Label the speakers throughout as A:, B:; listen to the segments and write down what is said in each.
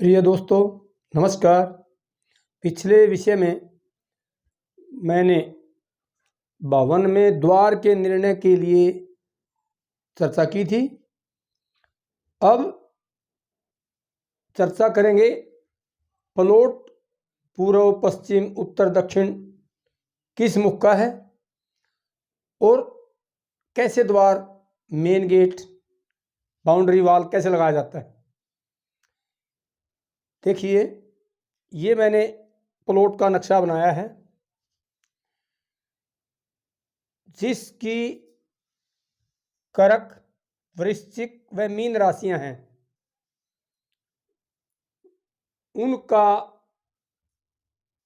A: प्रिय दोस्तों, नमस्कार। पिछले विषय में मैंने भवन में द्वार के निर्णय के लिए चर्चा की थी। अब चर्चा करेंगे प्लॉट पूर्व, पश्चिम, उत्तर, दक्षिण किस मुख का है और कैसे द्वार, मेन गेट, बाउंड्री वॉल कैसे लगाया जाता है। देखिए, ये मैंने प्लॉट का नक्शा बनाया है जिसकी कर्क, वृश्चिक व मीन राशियां हैं। उनका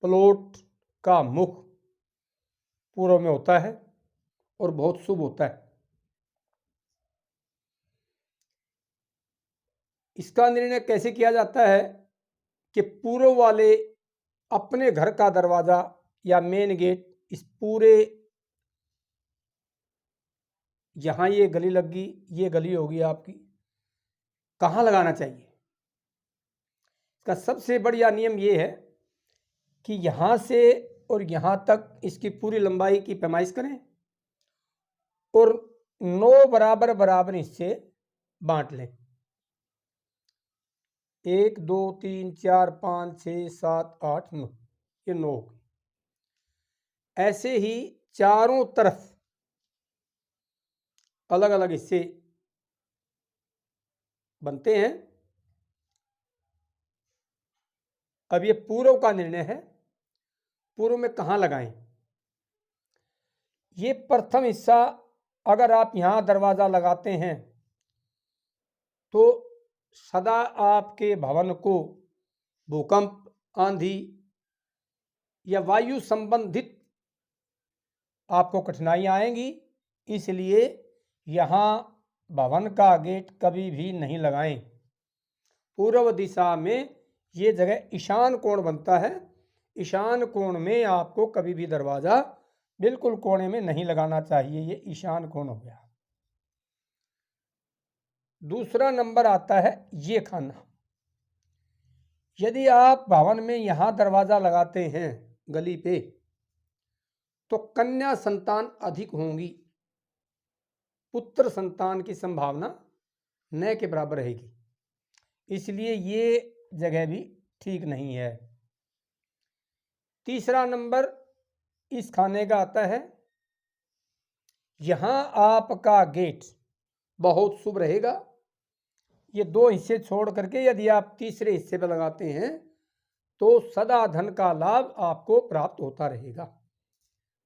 A: प्लॉट का मुख पूर्व में होता है और बहुत शुभ होता है। इसका निर्णय कैसे किया जाता है कि पूर्व वाले अपने घर का दरवाज़ा या मेन गेट इस पूरे, यहाँ ये गली लगी, ये गली होगी आपकी, कहाँ लगाना चाहिए। इसका सबसे बढ़िया नियम ये है कि यहाँ से और यहाँ तक इसकी पूरी लंबाई की पैमाइश करें और 9 बराबर बराबर हिस्से बांट लें। 1 2 3 4 5 6 7 8 9, ये 9 हो गए। ऐसे ही चारों तरफ अलग अलग हिस्से बनते हैं। अब ये पूर्व का निर्णय है, पूर्व में कहाँ लगाएं। ये प्रथम हिस्सा अगर आप यहाँ दरवाज़ा लगाते हैं तो सदा आपके भवन को भूकंप, आंधी या वायु संबंधित आपको कठिनाइयाँ आएंगी। इसलिए यहाँ भवन का गेट कभी भी नहीं लगाएं। पूर्व दिशा में ये जगह ईशान कोण बनता है। ईशान कोण में आपको कभी भी दरवाज़ा बिल्कुल कोने में नहीं लगाना चाहिए। ये ईशान कोण हो गया। दूसरा नंबर आता है ये खाना। यदि आप भवन में यहाँ दरवाज़ा लगाते हैं गली पे तो कन्या संतान अधिक होंगी, पुत्र संतान की संभावना न के बराबर रहेगी। इसलिए ये जगह भी ठीक नहीं है। तीसरा नंबर इस खाने का आता है, यहाँ आपका गेट बहुत शुभ रहेगा। ये 2 हिस्से छोड़ करके यदि आप तीसरे हिस्से पर लगाते हैं तो सदा धन का लाभ आपको प्राप्त होता रहेगा।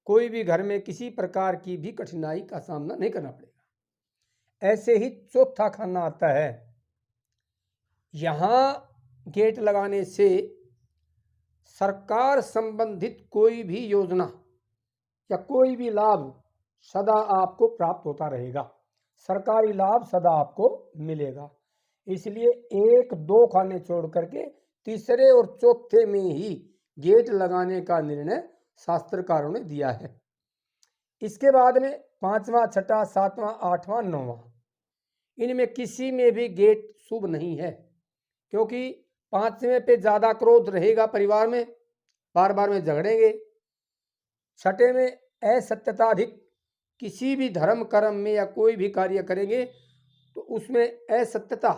A: कोई भी घर में किसी प्रकार की भी कठिनाई का सामना नहीं करना पड़ेगा। ऐसे ही चौथा खाना आता है, यहाँ गेट लगाने से सरकार संबंधित कोई भी योजना या कोई भी लाभ सदा आपको प्राप्त होता रहेगा। सरकारी लाभ सदा आपको मिलेगा। इसलिए 1 2 खाने छोड़ करके तीसरे और चौथे में ही गेट लगाने का निर्णय शास्त्रकारों ने दिया है। इसके बाद में 5वां, 6वां, 7वां, 8वां, 9वां, इनमें किसी में भी गेट शुभ नहीं है, क्योंकि 5वें पे ज़्यादा क्रोध रहेगा परिवार में, बार बार में झगड़ेंगे। 6ठे में असत्यता अधिक, किसी भी धर्म कर्म में या कोई भी कार्य करेंगे तो उसमें असत्यता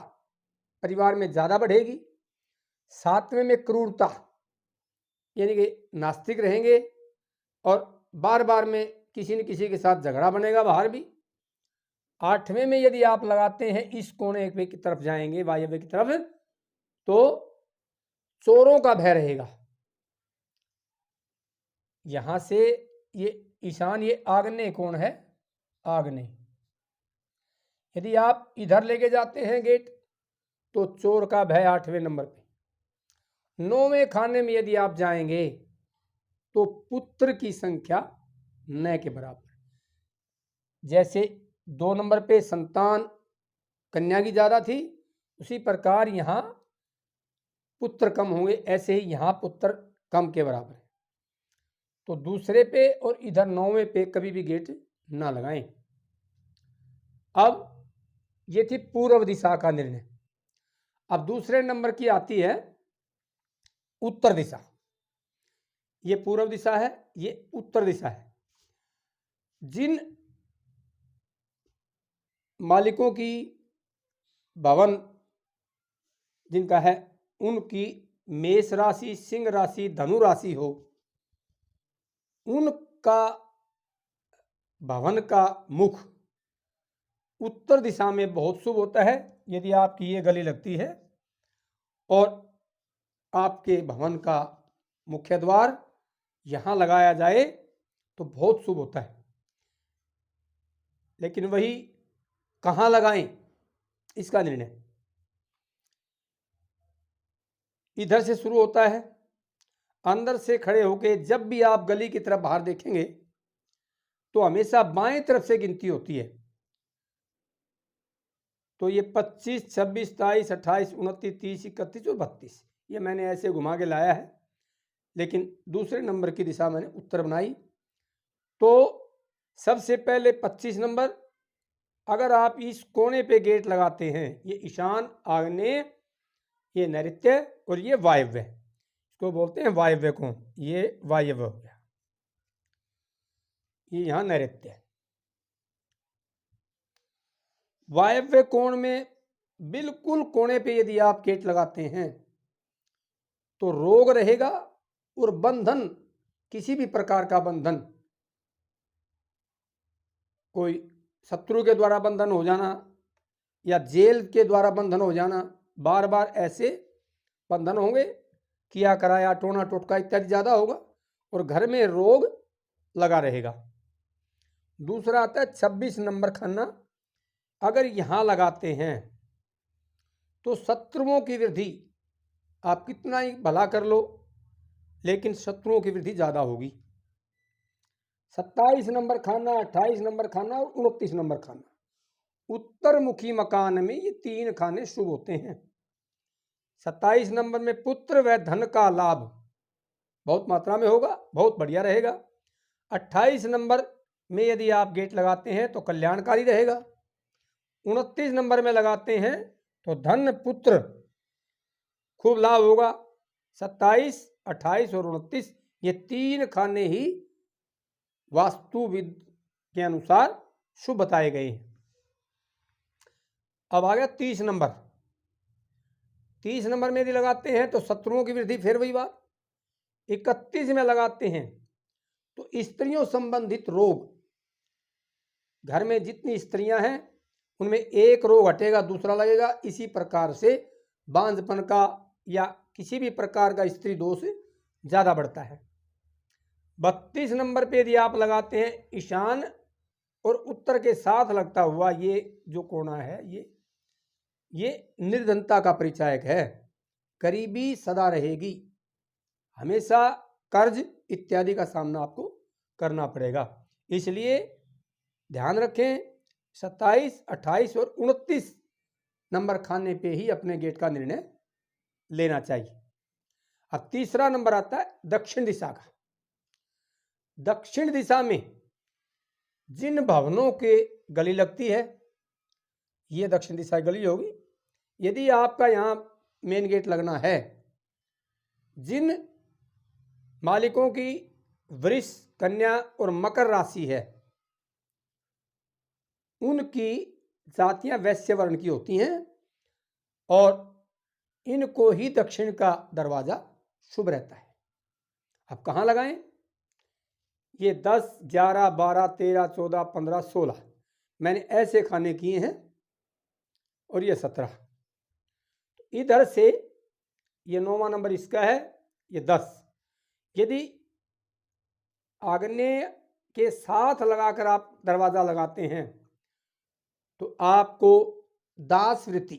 A: परिवार में ज़्यादा बढ़ेगी। 7वें में क्रूरता, यानी कि नास्तिक रहेंगे और बार बार में किसी न किसी के साथ झगड़ा बनेगा बाहर भी। 8वें में यदि आप लगाते हैं इस कोने की तरफ जाएंगे, वायव्य की तरफ, तो चोरों का भय रहेगा। यहाँ से ये ईशान, ये आग्नेय कोण है, आग्नेय। यदि आप इधर लेके जाते हैं गेट तो चोर का भय 8वें नंबर पे। 9वें खाने में यदि आप जाएंगे तो पुत्र की संख्या न के बराबर। जैसे 2 नंबर पे संतान कन्या की ज़्यादा थी, उसी प्रकार यहाँ पुत्र कम होंगे। ऐसे ही यहाँ पुत्र कम के बराबर है। तो दूसरे पे और इधर 9वें पे कभी भी गेट ना लगाएं। अब ये थी पूर्व दिशा का निर्णय। अब दूसरे नंबर की आती है उत्तर दिशा। ये पूर्व दिशा है, ये उत्तर दिशा है। जिन मालिकों की भवन जिनका है, उनकी मेष राशि, सिंह राशि, धनु राशि हो, उनका भवन का मुख उत्तर दिशा में बहुत शुभ होता है। यदि आपकी ये गली लगती है और आपके भवन का मुख्य द्वार यहाँ लगाया जाए तो बहुत शुभ होता है। लेकिन वही कहाँ लगाएं, इसका निर्णय इधर से शुरू होता है। अंदर से खड़े होके जब भी आप गली की तरफ बाहर देखेंगे तो हमेशा बाएं तरफ से गिनती होती है। तो ये 25, 26, 23, 28, 29, 30, 31 और 32 ये मैंने ऐसे घुमा के लाया है, लेकिन दूसरे नंबर की दिशा मैंने उत्तर बनाई। तो सबसे पहले 25 नंबर, अगर आप इस कोने पे गेट लगाते हैं, ये ईशान, आग्नेय, ये नैऋत्य और ये वायव्य, इसको बोलते हैं वायव्य कोण। ये वायव्य हो गया, ये यहाँ नैऋत्य है। वायव्य कोण में बिल्कुल कोने पे यदि आप गेट लगाते हैं तो रोग रहेगा और बंधन, किसी भी प्रकार का बंधन, कोई शत्रु के द्वारा बंधन हो जाना या जेल के द्वारा बंधन हो जाना, बार बार ऐसे बंधन होंगे, किया कराया, टोना टोटका इत्यादि ज़्यादा होगा और घर में रोग लगा रहेगा। दूसरा आता है 26 नंबर खाना। अगर यहाँ लगाते हैं तो शत्रुओं की वृद्धि, आप कितना ही भला कर लो लेकिन शत्रुओं की वृद्धि ज़्यादा होगी। 27 नंबर खाना, 28 नंबर खाना और 29 नंबर खाना, उत्तरमुखी मकान में ये तीन खाने शुभ होते हैं। 27 नंबर में पुत्र व धन का लाभ बहुत मात्रा में होगा, बहुत बढ़िया रहेगा। 28 नंबर में यदि आप गेट लगाते हैं तो कल्याणकारी रहेगा। 29 नंबर में लगाते हैं तो धन पुत्र खूब लाभ होगा। 27, 28 और 29 ये तीन खाने ही वास्तुविद के अनुसार शुभ बताए गए हैं। अब आ गया 30 नंबर। 30 नंबर में यदि लगाते हैं तो शत्रुओं की वृद्धि, फिर वही बात। 31 में लगाते हैं तो स्त्रियों संबंधित रोग, घर में जितनी स्त्रियां हैं उनमें एक रोग हटेगा, दूसरा लगेगा। इसी प्रकार से बांझपन का या किसी भी प्रकार का स्त्री दोष ज़्यादा बढ़ता है। 32 नंबर पे यदि आप लगाते हैं ईशान और उत्तर के साथ लगता हुआ ये जो कोना है, ये निर्धनता का परिचायक है। गरीबी सदा रहेगी, हमेशा कर्ज इत्यादि का सामना आपको करना पड़ेगा। इसलिए ध्यान रखें 27, 28 और 29 नंबर खाने पे ही अपने गेट का निर्णय लेना चाहिए। अब तीसरा नंबर आता है दक्षिण दिशा का। दक्षिण दिशा में जिन भवनों के गली लगती है, ये दक्षिण दिशा की गली होगी। यदि आपका यहाँ मेन गेट लगना है, जिन मालिकों की वृष, कन्या और मकर राशि है, उनकी जातियां वैश्य वर्ण की होती हैं और इनको ही दक्षिण का दरवाजा शुभ रहता है। अब कहाँ लगाएं? ये 10, 11, 12, 13, 14, 15, 16 मैंने ऐसे खाने किए हैं और ये 17। इधर से ये 9वां नंबर इसका है, ये 10। यदि आग्नेय के साथ लगाकर आप दरवाजा लगाते हैं तो आपको दास वृत्ति,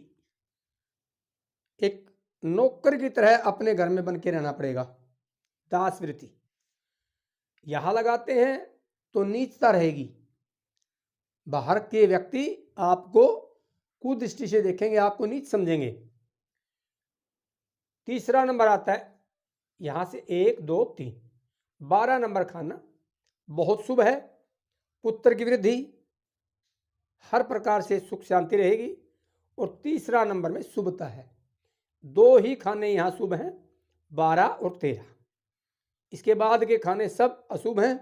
A: एक नौकर की तरह अपने घर में बन के रहना पड़ेगा। दास वृत्ति यहां लगाते हैं तो नीचता रहेगी, बाहर के व्यक्ति आपको कुदृष्टि से देखेंगे, आपको नीच समझेंगे। तीसरा नंबर आता है यहां से 1, 2, 3, 12 नंबर खाना बहुत शुभ है। पुत्र की वृद्धि, हर प्रकार से सुख शांति रहेगी और तीसरा नंबर में शुभता है। 2 ही खाने यहाँ शुभ हैं, 12 और 13। इसके बाद के खाने सब अशुभ हैं।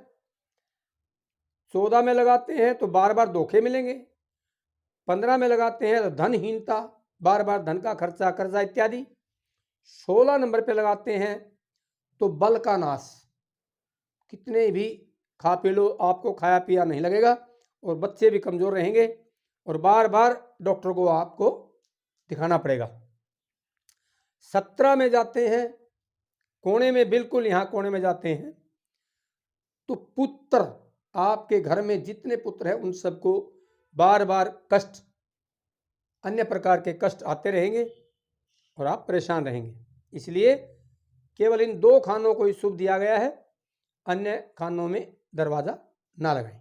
A: 14 में लगाते हैं तो बार बार धोखे मिलेंगे। 15 में लगाते हैं तो धनहीनता, बार बार धन का खर्चा, कर्जा इत्यादि। 16 नंबर पे लगाते हैं तो बल का नाश, कितने भी खा पी लो आपको खाया पिया नहीं लगेगा और बच्चे भी कमजोर रहेंगे और बार बार डॉक्टर को आपको दिखाना पड़ेगा। 17 में जाते हैं कोने में, बिल्कुल यहाँ कोने में जाते हैं तो पुत्र, आपके घर में जितने पुत्र हैं उन सबको बार बार कष्ट, अन्य प्रकार के कष्ट आते रहेंगे और आप परेशान रहेंगे। इसलिए केवल इन 2 खानों को ही शुभ दिया गया है, अन्य खानों में दरवाजा ना लगाएं।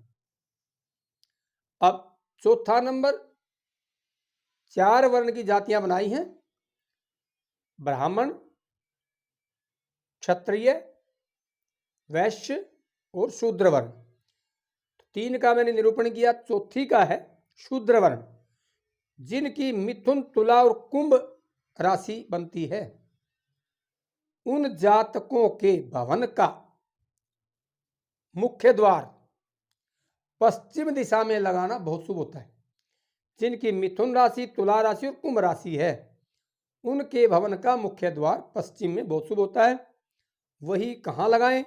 A: अब चौथा नंबर, 4 वर्ण की जातियां बनाई हैं, ब्राह्मण, क्षत्रिय, वैश्य और शूद्र वर्ण। 3 का मैंने निरूपण किया, चौथी का है शूद्र वर्ण, जिनकी मिथुन, तुला और कुंभ राशि बनती है। उन जातकों के भवन का मुख्य द्वार पश्चिम दिशा में लगाना बहुत शुभ होता है। जिनकी मिथुन राशि, तुला राशि और कुंभ राशि है, उनके भवन का मुख्य द्वार पश्चिम में बहुत शुभ होता है। वही कहाँ लगाएं?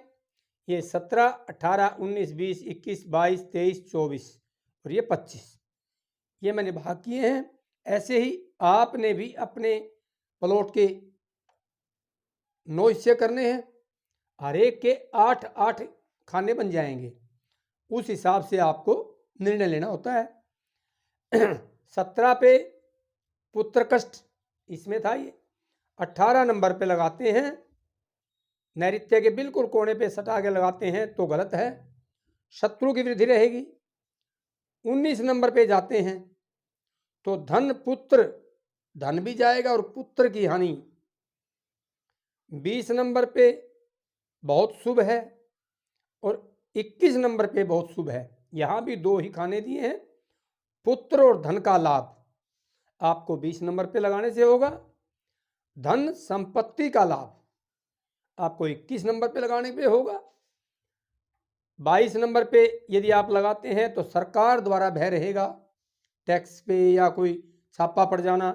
A: ये 17, 18, 19, 20, 21, 22, 23, 24 और ये 25, ये मैंने भाग किए हैं। ऐसे ही आपने भी अपने प्लॉट के 9 हिस्से करने हैं, हर एक के 8-8 खाने बन जाएंगे। उस हिसाब से आपको निर्णय लेना होता है। 17 पे पुत्र कष्ट, इसमें था ये। 18 नंबर पे लगाते हैं, नैऋत्य के बिल्कुल कोने पे सटा के लगाते हैं तो गलत है, शत्रु की वृद्धि रहेगी। 19 नंबर पे जाते हैं तो धन पुत्र, धन भी जाएगा और पुत्र की हानि। 20 नंबर पे बहुत शुभ है और 21 नंबर पे बहुत शुभ है। यहां भी 2 ही खाने दिए हैं, पुत्र और धन का लाभ आपको 20 नंबर पे लगाने से होगा। धन संपत्ति का लाभ आपको 21 नंबर पे लगाने पे होगा। 22 नंबर पे यदि आप लगाते हैं तो सरकार द्वारा भय रहेगा, टैक्स पे या कोई छापा पड़ जाना।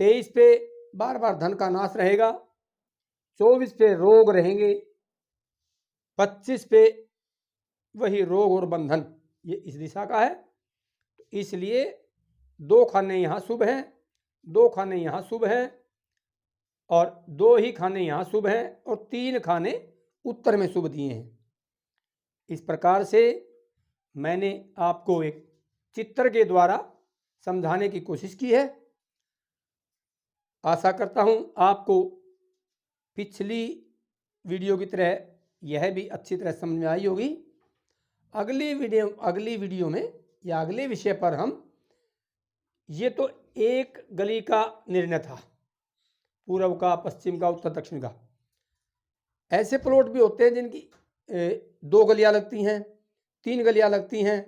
A: 23 पे बार बार धन का नाश रहेगा। 24 पे रोग रहेंगे। 25 पे वही रोग और बंधन, ये इस दिशा का है। इसलिए 2 खाने यहाँ शुभ हैं, 2 खाने यहाँ शुभ हैं और 2 ही खाने यहाँ शुभ हैं और 3 खाने उत्तर में शुभ दिए हैं। इस प्रकार से मैंने आपको एक चित्र के द्वारा समझाने की कोशिश की है। आशा करता हूँ आपको पिछली वीडियो की तरह यह भी अच्छी तरह समझ में आई होगी। अगली वीडियो में या अगले विषय पर हम, ये तो एक गली का निर्णय था, पूर्व का, पश्चिम का, उत्तर दक्षिण का। ऐसे प्लॉट भी होते हैं जिनकी 2 गलियां लगती हैं, 3 गलियां लगती हैं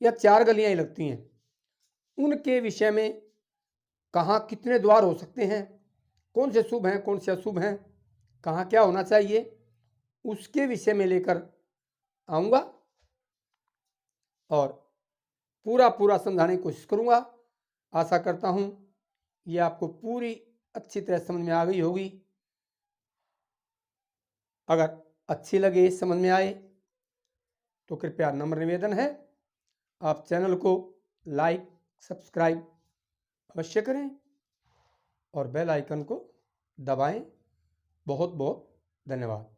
A: या 4 गलियां ही लगती हैं। उनके विषय में कहाँ कितने द्वार हो सकते हैं, कौन से शुभ हैं, कौन से अशुभ हैं, कहाँ क्या होना चाहिए, उसके विषय में लेकर आऊँगा और पूरा समझाने की कोशिश करूँगा। आशा करता हूँ ये आपको पूरी अच्छी तरह समझ में आ गई होगी। अगर अच्छी लगे, समझ में आए तो कृपया नम्र निवेदन है आप चैनल को लाइक, सब्सक्राइब अवश्य करें और बेल आइकन को दबाएं। बहुत बहुत धन्यवाद।